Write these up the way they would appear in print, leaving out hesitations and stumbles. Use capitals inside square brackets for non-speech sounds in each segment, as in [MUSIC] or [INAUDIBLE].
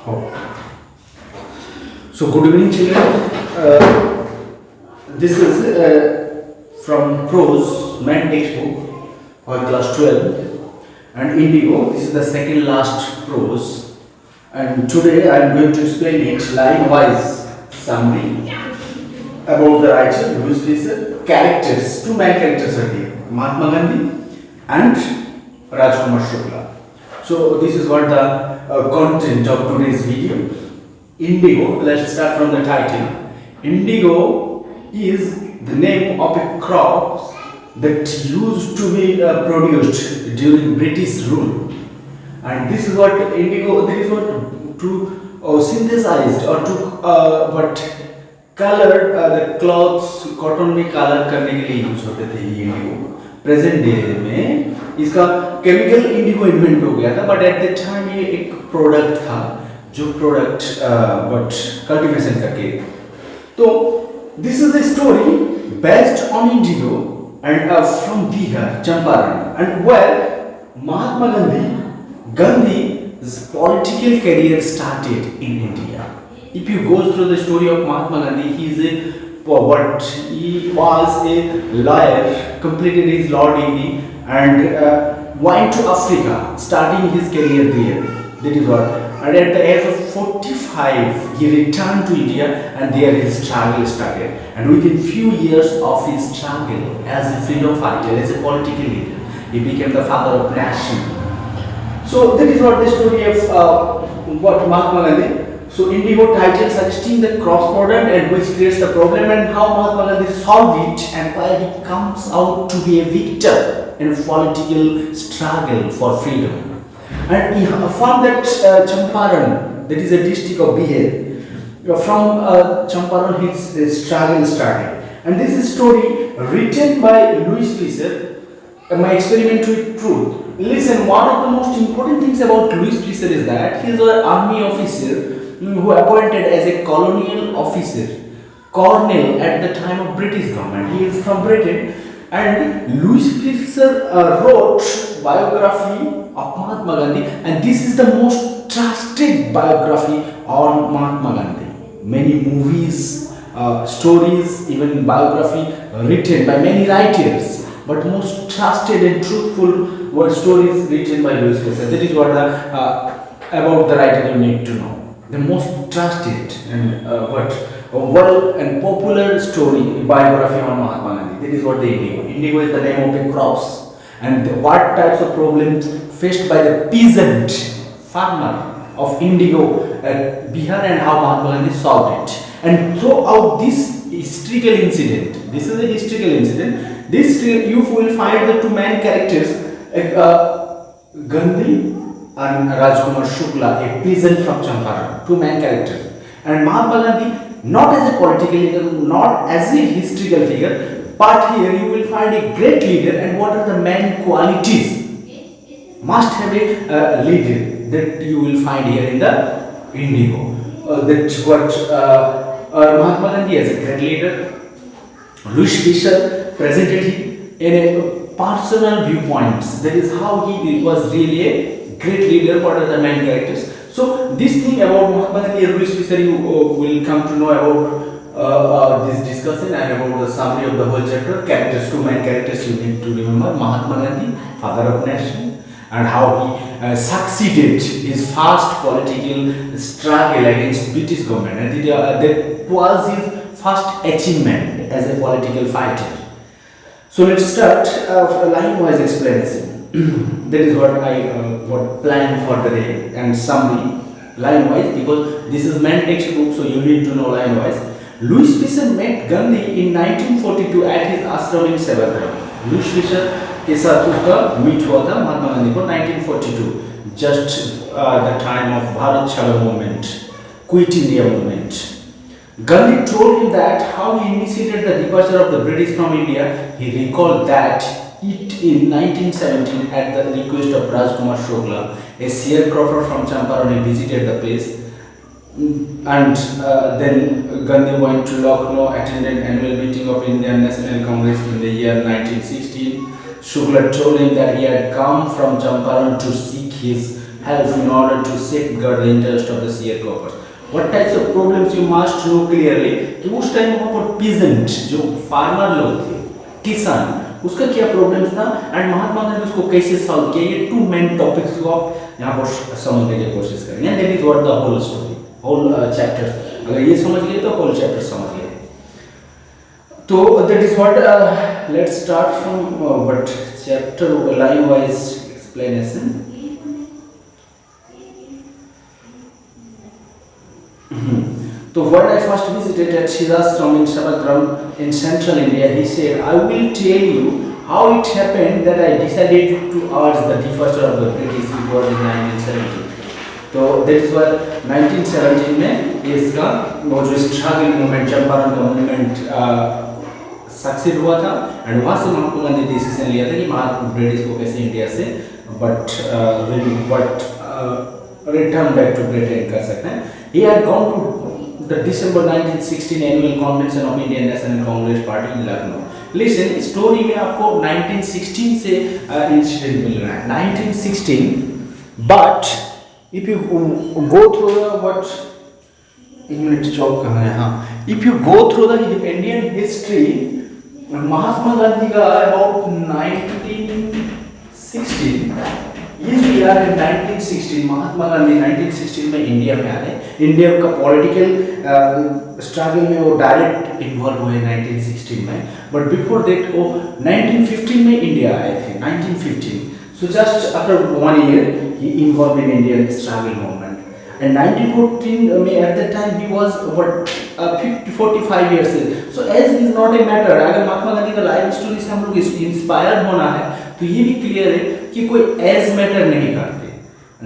Oh. So good evening, children. This is from prose main textbook for class 12 and Indigo. This is the second last prose, and today I am going to explain it line wise summary about the writer [SILENCE] Fischer. Characters, two main characters are here, Mahatma Gandhi and Rajkumar Shukla. So this is what the content of today's video. Indigo, let's start from the title. Indigo is the name of a crop that used to be produced during British rule, and this is what indigo, this is what to synthesized or to what color the clothes cotton में color करने के लिए use होते थे ये Indigo. Present day में इसका chemical Indigo invent हो गया था, बट एट द टाइम ये एक प्रोडक्ट था जो प्रोडक्ट बट कल्टीवेशन करके. तो this is the story based on Indigo and from Bihar, Champaran, and where Mahatma Gandhi's political career started in India. If you go through the story of Mahatma Gandhi, he was a lawyer, completed his law degree, and went to Africa, starting his career there. That is what. And at the age of 45, he returned to India, and there his struggle started. And within few years of his struggle as a freedom fighter, as a political leader, he became the father of nation. So that is what the story of what Mahatma Gandhi. So Indigo title suggesting the cross product and which creates the problem, and how Mahatma Gandhi solved it, and why he comes out to be a victor in political struggle for freedom. And he found that Champaran, that is a district of Bihar, from Champaran his struggle started. And this is a story written by [SILENCE] Fischer, my experiment with truth. Listen, one of the most important things about ₦Fischer is that he is an army officer who appointed as a colonial officer, colonel at the time of British government. He is from Britain, and ₦Fischer wrote biography of Mahatma Gandhi, and this is the most trusted biography on Mahatma Gandhi. Many movies, stories, even biography written by many writers, but most trusted and truthful were stories written by ₦Fischer. That is what about the writer you need to know. The most trusted and well and popular story biography on Mahatma Gandhi. That is what the Indigo. Indigo is the name of the crops, and what types of problems faced by the peasant farmer of Indigo at Bihar, and how Mahatma Gandhi solved it. And throughout this historical incident, this is a historical incident. This you will find the two main characters, Gandhi and Rajkumar Shukla, a peasant from Champaran, two main characters. And Mahatma Gandhi, not as a political leader, not as a historical figure, but here you will find a great leader. And what are the main qualities must have a leader that you will find here in the Indigo? That's what Mahatma Gandhi as a great leader, ₦Fischer presented him in a personal viewpoints. That is how he was really a great leader. What are the main characters? So this thing about Mahatma Gandhi and ₦Fischer you will come to know about this discussion, and about the summary of the whole chapter. Characters, two main characters you need to remember: Mahatma Gandhi, father of nation, and how he succeeded his first political struggle against British government, and that was his first achievement as a political fighter. So let's start line-wise explanation. That is what I planned for the day, and summary line-wise, because this is main textbook, so you need to know line-wise. ₦Fischer met Gandhi in 1942 at his ashram in Sevagram. ₦Fischer के साथ उसका meet हुआ था महात्मा गांधी को 1942, just the time of Bharat Chalo movement, Quit India movement. Gandhi told him that how he initiated the departure of the British from India. He recalled that it in 1917 at the request of Rajkumar Shukla, a sharecropper from Champaran. He visited the place, and then Gandhi went to Lucknow, attended annual meeting of Indian National Congress in the year 1916. Shukla told him that he had come from Champaran to seek his help in order to safeguard the interest of the sharecroppers. What types of problems you must know clearly कि उस time वहाँ पर peasant जो farmer लोग थे, किसान, उसका क्या प्रॉब्लम्स था एंड महात्मा गांधी उसको कैसे सॉल्व किया, ये टू मेन टॉपिक्स को आप यहाँ पर समझने की कोशिश करेंगे. That is what the whole story, whole chapter. अगर ये समझ लिए तो होल चैप्टर समझ लिए. तो that is what let's start from but chapter line wise explanation. So when I first visited at Shirashram in Shabakram in central India, he said, I will tell you how it happened that I decided to urge the departure of the British. It was in 1917. तो that is why 1917 में इसका वो जो struggle movement, Champaran का movement success हुआ था and वहाँ से महात्मा गांधी ने डिसीजन लिया था कि महात्मा ब्रिटिश को कैसे इंडिया से रिटर्न बैक टू ब्रिटेन कर सकते हैं. He had gone to the December 1916 annual convention of Indian National Congress Party in Lucknow. Listen, story में आपको 1916 से इंसिडेंट मिल रहा है. 1916, but if you go through the what एक मिनट जॉब कहाँ है, हाँ, if you go through the Indian history, महात्मा गांधी का about 1916, Yes, we are in 1916. Mahatma Gandhi 1916 में इंडिया में आए. इंडिया का पॉलिटिकल स्ट्रगल में वो डायरेक्ट इन्वॉल्व हुए 1916 में. बट बिफोर दैट वो 1915 में इंडिया आए थे. 1915. So just after 1 year, he involved in Indian struggle movement. And 1914 में at that time he was about 45 years old. So as is not a matter. अगर महात्मा गांधी का life story से हम लोग इंस्पायर होना है तो ये भी क्लियर है कि कोई एज मैटर नहीं करते.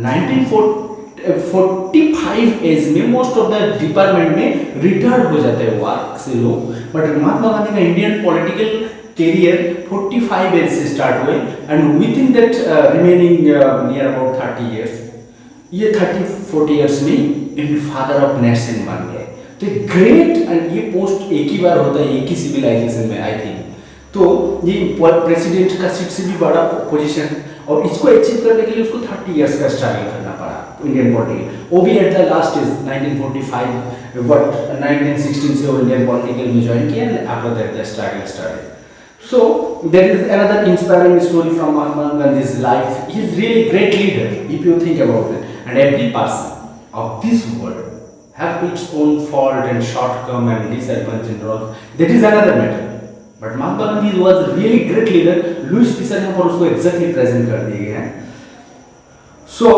1945 एज में मोस्ट ऑफ द डिपार्टमेंट में रिटायर्ड हो जाते हैं वर्क से लोग. बट महात्मा गांधी का इंडियन पॉलिटिकल करियर 45 एज से स्टार्ट हुए and with in that remaining near about 30 years, ये 30-40 इयर्स में इंडियन फादर ऑफ नेशन बन गए. तो ग्रेट, एंड ये पोस्ट एक ही बार होता है एक ही सिविलाइजेशन में आई थिंक. तो ये प्रेसिडेंट का सीट से भी बड़ा पोजीशन, और इसको अचीव करने के लिए उसको 30 इयर्स का स्ट्रगल करना पड़ा इंडियन पॉलिटिकल. वो भी at the last is 1945, but 1916 से वो इंडियन पॉलिटिकल में ज्वाइन किया and after that the struggle started. So there is another inspiring story from Mahatma Gandhi's life. He is really great leader if you think about it. And every person of this world have its own fault and shortcoming and disadvantage and all. That is another matter. But Mahatma Gandhi was a really great leader. [SILENCE] Fischer यहाँ पर उसको exactly present कर दिए हैं. So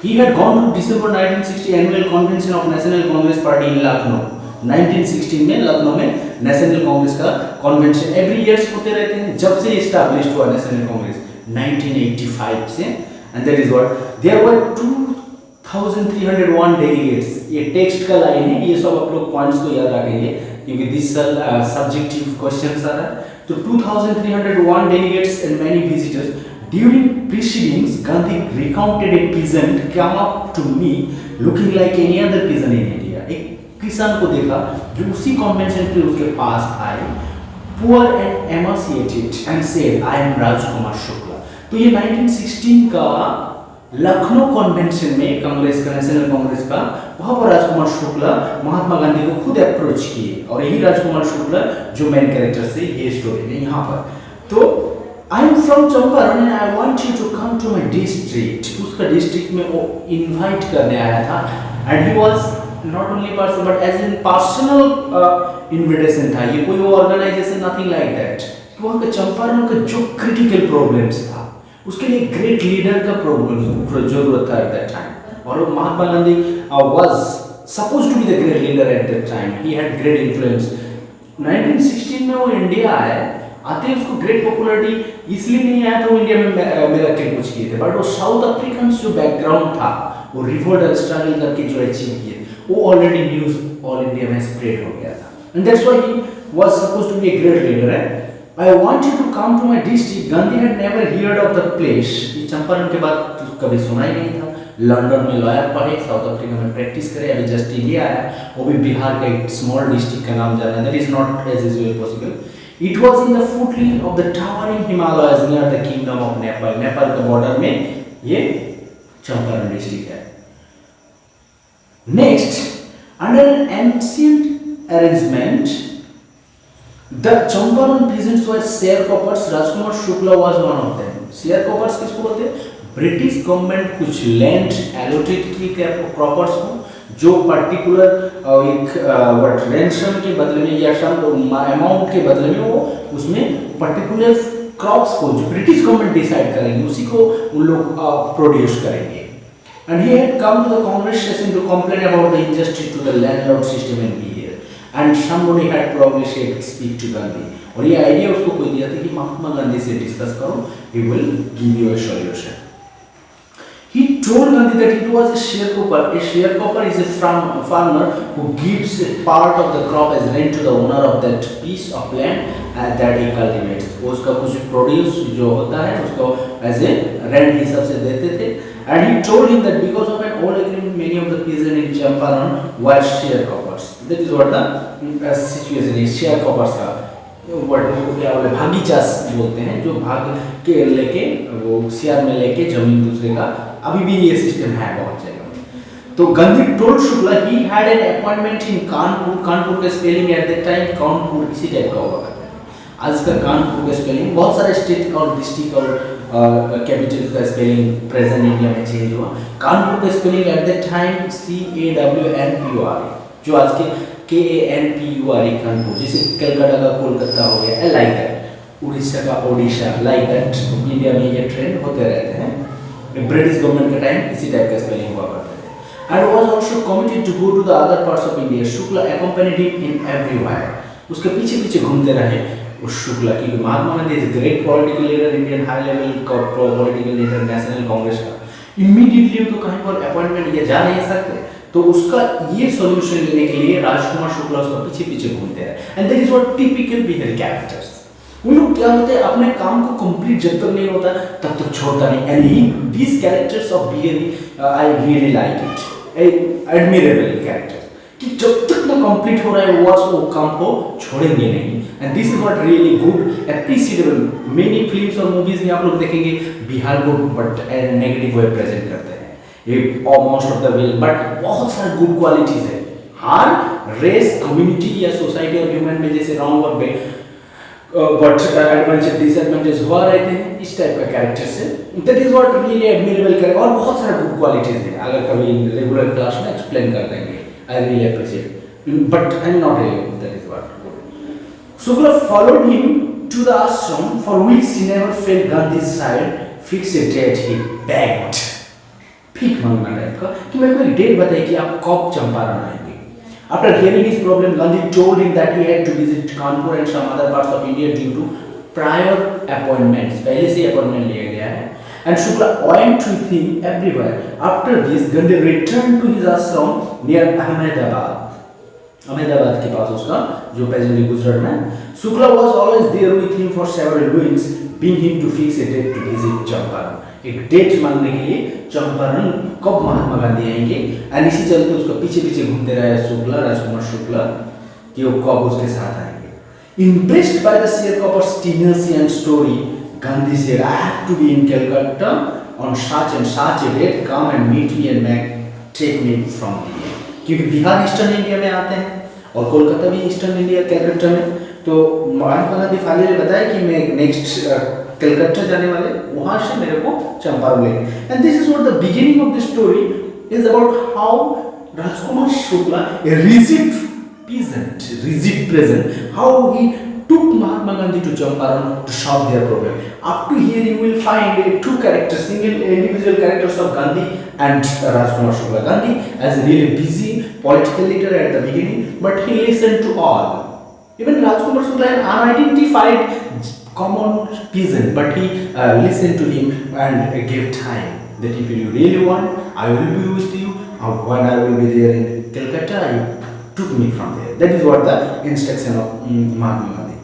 he had gone to December 1960 annual convention of National Congress Party in Lucknow. 1916 में लखनऊ में national Congress का convention every years होते रहते हैं. जब से एस्टैब्लिश हुआ नेशनल कांग्रेस 1985 से, and that is what there were 2301 delegates. ये टेक्स्ट का लाइन है, ये सब आप लोग पॉइंट्स को याद रखेंगे क्योंकि दिस सब्जेक्टिव क्वेश्चंस आ रहा है. तो 2301 delegates and many visitors. During proceedings, Gandhi recounted a peasant came up to me looking like any other peasant in India. एक किसान को देखा जो उसी कन्वेंशन पे उसके पास आए, poor and emaciated, and said, I am Rajkumar Shukla. तो ये 1916 का लखनऊ कन्वेंशन में कांग्रेस का, नेशनल कांग्रेस का, वहां पर राजकुमार शुक्ला महात्मा गांधी को खुद अप्रोच किए, और यही राजकुमार शुक्ला जो मेन कैरेक्टर से ये स्टोरी में यहाँ पर. तो I am from Champaran and I want you to come to my district. उसका डिस्ट्रिक्ट में वो इनवाइट करने आया था, and he was not only person but as in personal invitation था. ये कोई ऑर्गेनाइजेशन नथिंग लाइक दैट. वहाँ का चंपारण का जो क्रिटिकल प्रॉब्लम्स था उसके लिए ग्रेट लीडर का प्रॉब्लम जरूरत था एट दैट टाइम. और Mahatma Gandhi was supposed to be the great leader at that time. He had great influence. 1916 में वो इंडिया आते उसको ग्रेट पॉपुलैरिटी इसलिए नहीं आया था वो इंडिया में मेरा के कुछ किए थे, बट वो साउथ अफ्रीकन जो बैकग्राउंड था वो रिवोल्ट और स्ट्रगल करके जो अचीव किए वो ऑलरेडी न्यूज ऑल इंडिया में स्प्रेड हो गया था. And that's why he was supposed to be a great leader. I want you to come to my district. Gandhi had never heard of the place. ये चंपारण के बाद तो कभी सुना ही नहीं था. लंदन में लॉयर पढ़े, साउथ अफ्रीका में प्रैक्टिस करे, अभी जस्ट इंडिया आया, वो भी बिहार का एक स्मॉल डिस्ट्रिक्ट का नाम जाना. That is not as usual possible. It was in the foothills of the towering Himalayas near the kingdom of Nepal. Nepal के बॉर्डर में ये चंपारण डिस्ट्रिक्ट है। Next, under N ancient arrangement the Champaran peasants were sharecroppers. Rajkumar Shukla was one of them. sharecroppers किसको बोलते हैं? British government कुछ land allotted की croppers को, जो पर्टिकुलर एक रेंशन के बदले में या सम अमाउंट के बदले में वो उसमें पर्टिकुलर क्रॉप्स को जो ब्रिटिश गवर्नमेंट डिसाइड करेंगे उसी को उन लोग प्रोड्यूस करेंगे। And he had come to the Congress session to complain about the injustice to the landlord system in India. And somebody had probably said, speak to Gandhi. और ये idea उसको कोई दिया था कि महात्मा गांधी से डिस्कस करो, he will give you a solution. He told Gandhi that it was a sharecropper. A sharecropper is a farmer who gives a part of the crop as rent to the owner of that piece of land that he cultivates. वो उसका कुछ produce जो होता है उसको as a rent हिसाब से देते थे। And he told him that because of an old agreement, many of the peasants in Champaran were sharecroppers. That is what the situation is. Sharecroppers का what क्या बोले भागी चाष बोलते हैं, जो भाग के लेके वो शेयर में लेके जमीन दूसरे का, अभी भी ये सिस्टम है बहुत जगह। तो Gandhi told Shukla he had an appointment in Kanpur, Kanpur का spelling at that time Kanpur इसी टाइप का होगा। आज का कानपुर का स्पेलिंग बहुत सारे स्टेट और डिस्ट्रिक्ट और कैपिटल का स्पेलिंग प्रेजेंट इंडिया में चेंज हुआ। कानपुर का spelling eight that time CAWNPUR, जो आज के KANPUR कानपुर, जैसे कलकत्ता का कोलकाता हो गया, लाइक दैट, उड़ीसा का ओडिशा, लाइक दैट। इंडिया में ये ट्रेंड होते रहते हैं। ब्रिटिश गवर्नमेंट के टाइम इसी टाइप का स्पेलिंग हुआ करते थे। And was also committed to go to the other parts of India. Shukla accompanied him in everywhere, उसके पीछे पीछे घूमते रहे उस शुक्ला, क्योंकि Mahatma Gandhi is great political leader, Indian high level political leader National Congress का। इमीडिएटली तो कहीं पर अपॉइंटमेंट ये जा नहीं सकते, तो उसका ये सॉल्यूशन लेने के लिए राजकुमार शुक्ला उसका पीछे पीछे घूमते रहे। And that is what typical behaviour characters. उन लोग क्या होते हैं, अपने काम को कंप्लीट जब तक नहीं होता तब तक छोड़ता नहीं। And he this characters of behaviour I really like it, admirable character, कि जब तक ना कंप्लीट हो रहा है वो काम को छोड़ेंगे नहीं। And this is what really good appreciable. Many films और मूवीज में आप लोग देखेंगे बिहार को बट नेगेटिव वे प्रेजेंट करते हैं, ये most of the way, but बहुत सारे गुड क्वालिटीज है। हर रेस, कम्युनिटी या सोसाइटी और ह्यूमन में जैसे रॉन्ग और बट एडवांटेज डिसएडवांटेज हुआ रहते हैं, इस टाइप का कैरेक्टर से। That is what really admirable character, और बहुत सारे गुड क्वालिटीज है। अगर कभी रेगुलर क्लास में एक्सप्लेन कर देंगे, I really appreciate, but I am not really, that is what. Shukla followed him to the ashram, for weeks he never felt Gandhi's side. Fix a date, he begged. भीख मांगना type का कि मेरे को एक date बताइए कि आप कब चंपारण आएंगे। After hearing his problem, Gandhi told him that he had to visit Kanpur and some other parts of India due to prior appointments. पहले से अपॉइंटमेंट लिया गया है। And Shukla went with him everywhere. After this, Gandhi returned to his ashram near Ahmedabad. Ahmedabad के पास उसका जो presently Gujarat में। Shukla was always there with him for several weeks, being him to fix a date to visit Champaran. एक date मांगने के लिए चंपारण कब महात्मा गांधी आएंगे, एंड इसी चलते उसका पीछे पीछे घूमते रहे शुक्ला, राजकुमार शुक्ला, कि वो कब उसके साथ आएंगे। Impressed by the sharecropper's tenacity and story, Gandhi said, I have to be in Calcutta on such and such a date. Come and meet me and take me from here. क्योंकि बिहार ईस्टर्न इंडिया में आते हैं और कोलकाता भी eastern India Calcutta में, तो Mahatma Gandhi finally ने बताया कि मैं नेक्स्ट कलकत्ता जाने वाले, वहाँ से मेरे को चंपारण लेंगे। And this is what the beginning of the story is about how Rajkumar Shukla, a rigid peasant, rigid present, how he took Mahatma Gandhi to Champaran to solve their problem. Up to here you will find two characters, single individual characters of Gandhi and Rajkumar Shukla. Gandhi as a really busy political leader at the beginning, but he listened to all. Even Rajkumar Shukla an unidentified common peasant, but he listened to him and gave time. That if you really want, I will be with you. When I will be there in Calcutta, you took me from there. That is what the instruction of Mahatma Gandhi.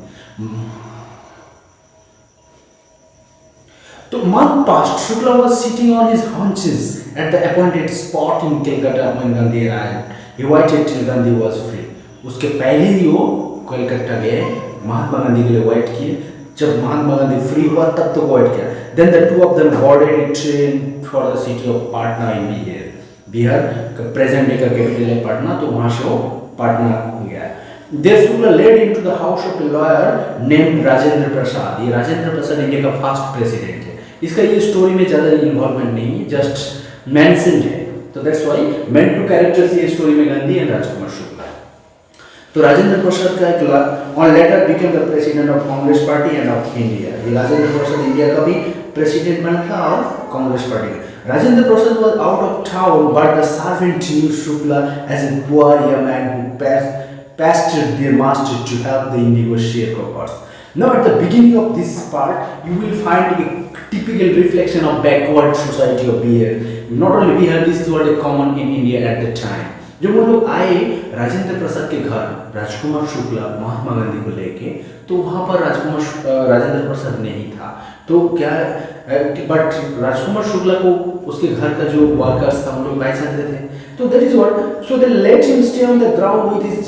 So month passed. Shukla was sitting on his haunches at the appointed spot in Calcutta when Gandhi arrived. He waited till Gandhi was free. उसके पहले ही वो कलकत्ता गए, महात्मा गांधी के लिए wait किए। जब Mahatma Gandhi free हुआ तब तो वेट किया। Then the two of them boarded a train for the city of Patna in Bihar. Bihar present day का कैपिटल है पटना, तो वहाँ से वो पाटना गया। There Shukla led into the house of a lawyer named Rajendra Prasad. ये राजेंद्र प्रसाद इंडिया का फर्स्ट प्रेसिडेंट है। इसका ये स्टोरी में ज़्यादा इन्वॉल्वमेंट नहीं है, जस्ट मेंशन है, तो that's why main two characters ये स्टोरी में गांधी एंड राजकुमार शुक्ला। तो राजेंद्र प्रसाद का एक on later became the president of Congress party end of India. ये राजेंद्र प्रसाद इंडिया का भी प्रेसिडेंट बना था और कांग्रेस पार्टी का। Rajendra Prasad was out of town, but the servant knew Shukla as a poor young man who pestered their master to help the Indigo sharecroppers. Now, at the beginning of this part, you will find a typical reflection of backward society of Bihar. Not only Bihar, this is what is common in India at the time. जब वो लोग आए राजेंद्र प्रसाद के घर राजकुमार शुक्ला महात्मा गांधी को लेके, तो वहाँ पर राजेंद्र प्रसाद नहीं था। तो क्या बट राजकुमार शुक्ला को उसके घर का जो वर्कर्स था वो लोग पहचानते थे। तो that is what, so they let him stay on the ground with his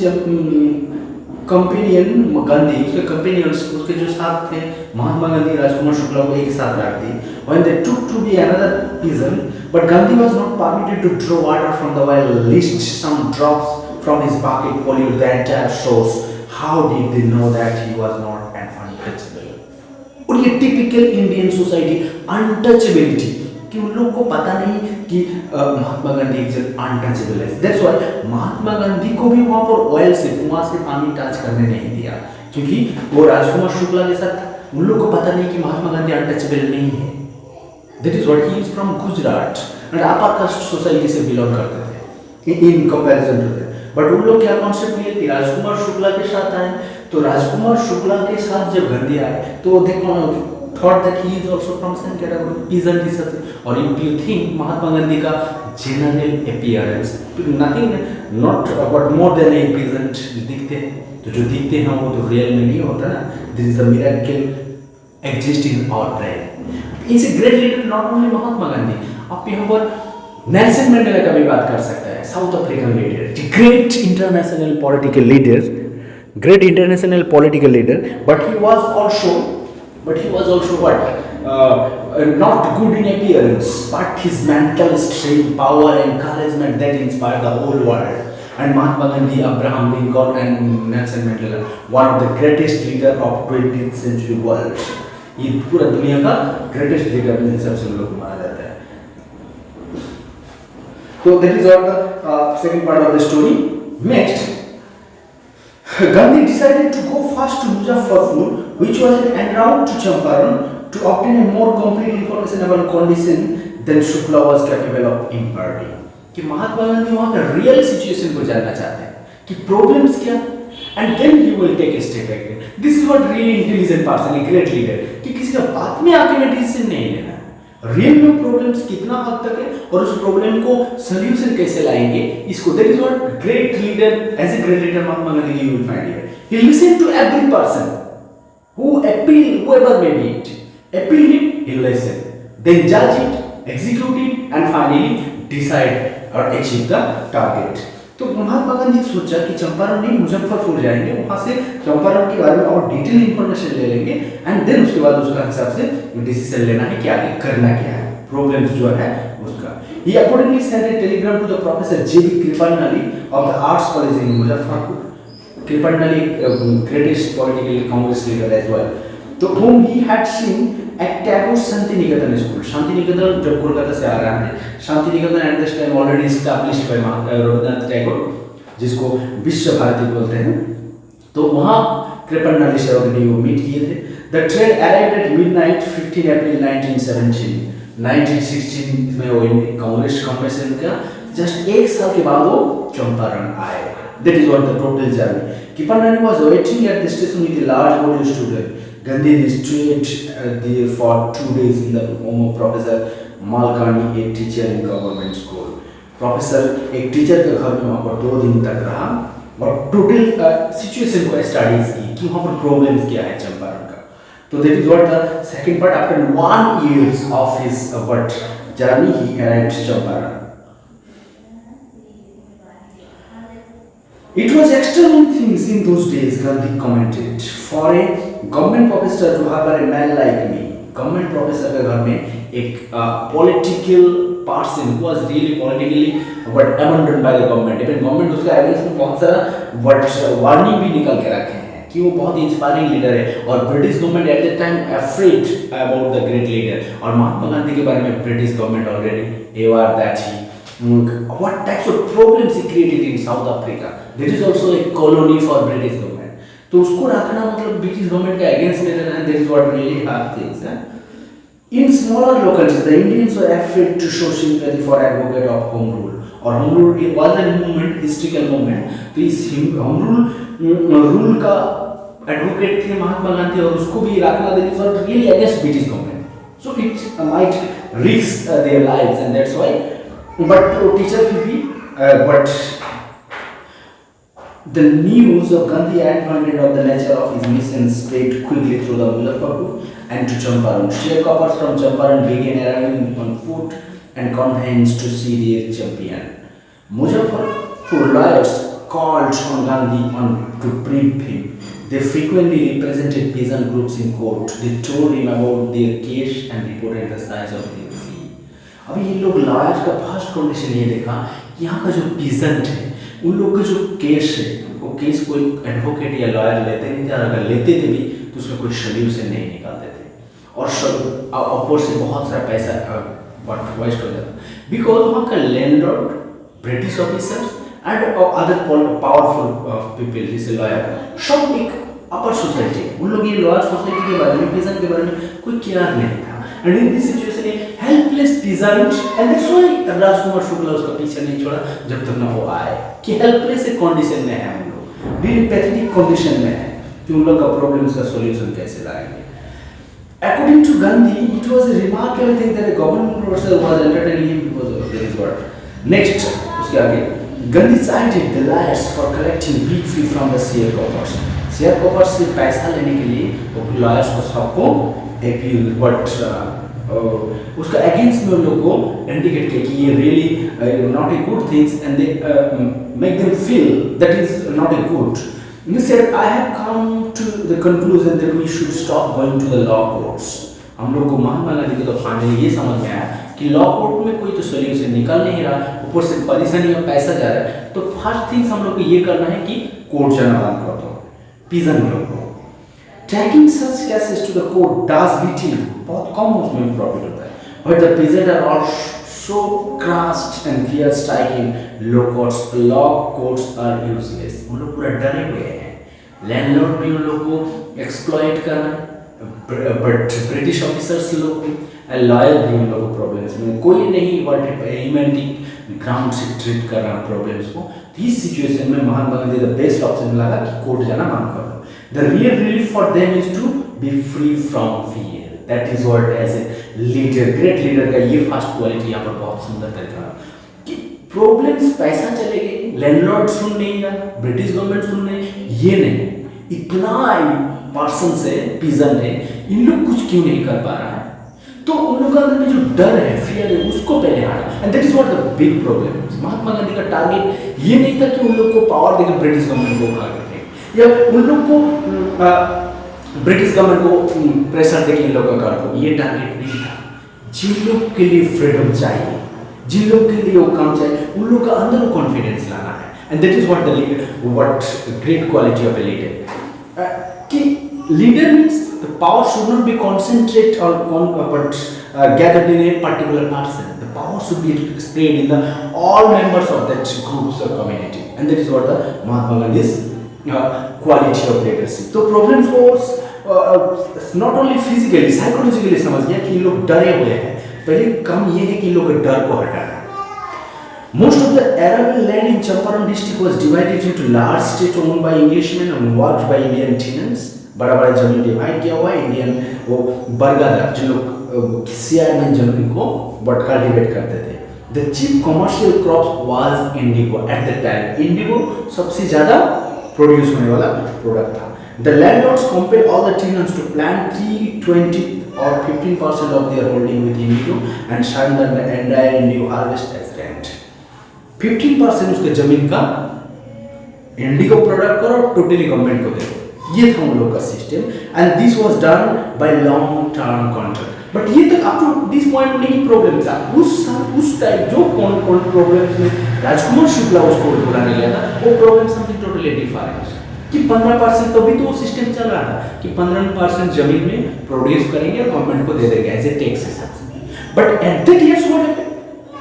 companion Gandhi. उसके कंपेनियंस, उसके जो साथ थे महात्मा गांधी राजकुमार शुक्ला को एक साथ रख दी। When they took to be another pigeon, but Gandhi was not permitted to draw water from the well, lest some drops from his bucket pollute the entire source. How did they know that he was not an untouchable? और ये typical Indian society untouchability, कि उन लोगों को पता नहीं कि महात्मा गांधी एक जन अनटचेबल है। दैट्स व्हाई महात्मा गांधी को भी वहाँ पर ऑयल से, कुआं से पानी टच करने नहीं दिया, क्योंकि वो राजकुमार शुक्ला के साथ उन लोगों को पता नहीं कि महात्मा गांधी अनटचेबल नहीं है। That is what he is from Gujarat and upper caste society से बिलोंग करते थे in comparison to them. But उन लोग क्या कॉन्सेप्ट लिए कि राजकुमार शुक्ला के साथ आए, तो राजकुमार शुक्ला के साथ जब गांधी आए तो they thought that he is also from same category, peasant ही सब। और if you think महात्मा गांधी का general appearance nothing not but more than a peasant दिखते हैं, तो जो दिखते हैं वो तो रियल में नहीं होता ना। This is a miracle existing in our brain. He's a great leader, not only Mahatma Gandhi, आप यहाँ पर नेल्सन मंडेला का भी बात कर सकते हैं, south African leader, great international political leader, but he was also what not good in appearance, but his mental strength, power and charisma that inspired the whole world. And Mahatma Gandhi, Abraham Lincoln and Nelson Mandela, one of the greatest leader of 20th century world. ये पूरा दुनिया का greatest leader के हिसाब से लोग माना जाता है। तो that is all the second part of the story. Next, Gandhi decided to go first to Muzaffarpur, which was en route to Champaran, to obtain a more complete information about condition than Shukla was capable of imparting. कि महात्मा गांधी वहाँ का real situation को जानना चाहते हैं कि problems क्या, and then he will take a step back. This is what really intelligent person, a great leader, कि किसी का बात में आके में डिसीजन नहीं लेना, रियल में प्रॉब्लम्स कितना हद तक है और उस प्रॉब्लम को सॉल्यूशन कैसे लाएंगे इसको। That is what great leader, as a great leader Mahatma Gandhi you will find here. He listen to every person who appeal, whoever may be it, appeal him, he listen, then judge it, execute it and finally decide or achieve the target. तो महात्मा गांधी सोचा कि चंपारण नहीं मुजफ्फरपुर जाएंगे, वहां से चंपारण के बारे में और डिटेल इंफॉर्मेशन ले लेंगे एंड देन उसके बाद उसका हिसाब से डिसीजन लेना है कि आगे करना क्या है, प्रॉब्लम्स जो है उसका। He accordingly sent a telegram to the Professor J.B. Kripanali of the Arts College in Muzaffarpur. Kripanali, greatest political Congress leader as well. तो whom he had seen at Tagore Shantiniketan school. Shantiniketan जब कोलकाता से आ रहा है, Shantiniketan at this time already established by Rabindranath Tagore, जिसको विश्व भारती बोलते हैं। तो वहाँ कृपन्नाली सर ने वो मीट किए थे। The train arrived at midnight 15 अप्रैल 1917। 1916 में वो कांग्रेस कॉन्वेंशन का जस्ट एक साल के बाद वो चंपारण आए। That is what the total journey. Kripanali was waiting at the station with a large body of students. Gandhi stayed there for 2 days in the home of Professor Malkani, a teacher in government school. Professor एक teacher के घर में वहाँ पर 2 दिन तक रहा और टोटल सिचुएशन को स्टडीज की कि वहाँ पर प्रॉब्लम्स क्या है चंपारण का। तो that is what the second part. After 1 years of his journey, he arrived Champaran. It was extraordinary things in those days, Gandhi commented, for a government professor to have a man like me. Government professor के घर में एक political person was really politically but abandon by the government. Even government उसके against में बहुत सारा warning भी निकाल के रखे हैं कि वो बहुत इंस्पायरिंग लीडर है। और British government at the time afraid about the great leader. और महात्मा गांधी के बारे में British government already aware that he what types of problems he created in South Africa. There is also a colony for British government. तो उसको रखना मतलब British government के against में रहना, that is what really hard things है। In smaller localities, the Indians were afraid to show sympathy for advocate of home rule. और home rule was a movement, historical movement। तो इस home rule का advocate थे महात्मा गांधी और उसको भी रखना, that is what really against British government. So it might risk their lives and that's why. But teacher Fifi, but the news of Gandhi advocated of the nature of his mission spread quickly through the Muzaffarpur and to Champaran. Sharecroppers from Champaran began arriving on foot and conveyance to see their champion. Muzaffarpur lawyers called on Gandhi to brief him. They frequently represented peasant groups in court. They told him about their case and reported the size of their fee. अभी ये लोग lawyers का first condition ये देखा कि यहाँ का जो पीजेंट है उन लोग का जो केस है वो केस कोई एडवोकेट या लॉयर लेते नहीं थे। अगर लेते थे भी तो उसमें कोई सोल्यूशन नहीं निकालते थे और ऊपर से बहुत सारा पैसा वेस्ट हो जाता बिकॉज वहाँ का landlord British officers and other powerful people जैसे लॉयर सब एक अपर सोसाइटी। उन लोग ये लॉयर सोसाइटी के बारे में पीजेंट के बारे में कोई केयर नहीं था। And in this situation, a helpless peasant, and that's why Rajkumar Shukla उसका पीछे नहीं छोड़ा जब तक ना वो आए कि helpless एक condition में है हम लोग, really pathetic condition में है कि उन लोग का problems का solution कैसे लाएंगे। According to Gandhi, it was a remarkable thing that a government officer was entertaining him because of this word. Next, उसके आगे Gandhi cited the lawyers for collecting big fee from the sharecroppers. Sharecroppers से पैसा लेने के लिए वो lawyers को सबको appeal but उसका अगेंस्ट में उन लोग को इंडिकेट किया कि ये really not a good things and they make them feel that is not a good. He said, I have come to the conclusion that we should stop going to the law courts. हम लोग को महात्मा गांधी के तो finally ये समझ में आया कि लॉ कोर्ट में कोई तो सोल्यूशन निकल नहीं रहा, ऊपर से परेशानी और पैसा जा रहा है। तो फर्स्ट थिंग्स हम लोग को ये करना है कि कोर्ट जाना बंद कर दो पीजन लोग को। Taking such cases to the court does little, बहुत कम उसमें प्रॉफिट होता है। But the peasants are all so crushed and fear striking. Law courts are useless. उन लोग पूरा डरे हुए हैं। लैंडलॉर्ड भी उन लोग को एक्सप्लॉइट कर रहा है, बट ब्रिटिश ऑफिसर्स लोग भी लॉयर भी उन लोग को प्रॉब्लम्स में कोई नहीं ह्यूमैनिटी ग्राउंड से ट्रीट कर रहा प्रॉब्लम्स को। इस सिचुएशन में Mahatma Gandhi the best option लगा कि कोर्ट जाना बंद कर दो। The real relief for them is to be free from fear. That is what as a leader, great leader का ये फर्स्ट क्वालिटी यहाँ पर बहुत सुंदर तरीका कि प्रॉब्लम्स पैसा चले गए, लैंडलॉर्ड सुन नहीं रहा, ब्रिटिश गवर्नमेंट सुन नहीं, ये नहीं, इतना पर्सन से पीजन है, इन लोग कुछ क्यों नहीं कर पा रहा है। तो उन लोगों के अंदर में जो डर है, फियर है, उसको पहले हटा। And that is what the big problem. Mahatma Gandhi का टारगेट ये नहीं था कि उन लोग को पावर देकर ब्रिटिश गवर्नमेंट को उठा के या उन लोग को ब्रिटिश गवर्नमेंट को प्रेशर देके इन लोग का कर दो, ये टारगेट नहीं था। जिन लोग के लिए फ्रीडम चाहिए, जिन लोग के लिए वो काम चाहिए, उन लोग का अंदर कॉन्फिडेंस लाना है। And that is what the leader, what great quality of a leader. कि leader means the power should not be concentrate और but gathered in a particular person. The power should be spread in the all members of that groups or community. And that is what the Mahatma Gandhi's quality of leadership. तो problems को not only physically, psychologically समझ गया कि ये लोग डरे हुए हैं। पहले काम ये है कि लोग डर को हटाना। Most of the arable land in Champaran district was divided into large states owned by Englishmen and worked by Indian tenants. बड़ा-बड़ा जमीन डिवाइड किया हुआ है। इंडियन वो बरगद जो लोग सियार में जमीन को बट कल्टीवेट करते थे। The chief commercial crop was indigo at the time. Indigo सबसे ज़्यादा प्रोड्यूस होने वाला प्रोडक्ट था। The landlords compelled all the tenants to plant 320 or 15% of their holding with indigo and sign the entire indigo harvest as rent. 15% उसके जमीन का Indigo product करो, totally government को दे दो। ये था उन लोग का system. And this was done by long term contract. But ये तक अप टू दिस पॉइंट नहीं प्रॉब्लम था। उस टाइम जो कौन प्रॉब्लम्स में राजकुमार शुक्ला उसको बुलाने गया था, वो प्रॉब्लम समथिंग टोटली डिफरेंट कि 15% तो भी तो सिस्टम चल रहा था कि 15% जमीन में प्रोड्यूस करेंगे और गवर्नमेंट को दे देंगे एज ए टैक्स हिसाब से। But at that years what happened,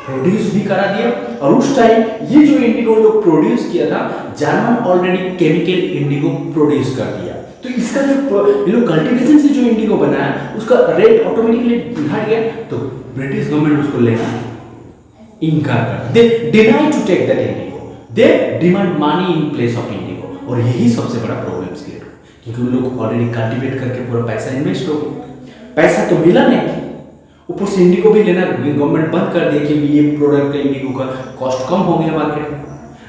produce भी करा दिया। और उस टाइम ये जो इंडिगो लोग प्रोड्यूस किया था, German already chemical Indigo produce कर दिया, तो इसका जो कल्टीवेशन से जो इंडिगो बना है उसका रेट ऑटोमेटिकली घट गया। तो ब्रिटिश गवर्नमेंट उसको लेना इनकार कर, they deny to take that IndiGo, they demand money in place of IndiGo. और यही सबसे बड़ा प्रॉब्लम क्रिएट हुआ, क्योंकि उन लोग ऑलरेडी कल्टीवेट करके पूरा पैसा इन्वेस्ट हो गया, पैसा तो मिला नहीं, ऊपर से इंडिगो भी लेना गवर्नमेंट बंद कर दिया क्योंकि ये प्रोडक्ट इंडिगो का कॉस्ट कम हो गया मार्केट में।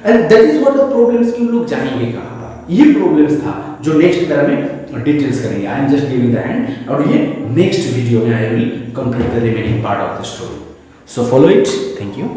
And that is what the problems कि लोग जाएंगे कहाँ पर, ये प्रॉब्लम्स था जो नेक्स्ट तरह में डिटेल्स करेंगे। I am just giving the end, और ये नेक्स्ट वीडियो में I will complete the remaining part of the story. So follow it, thank you.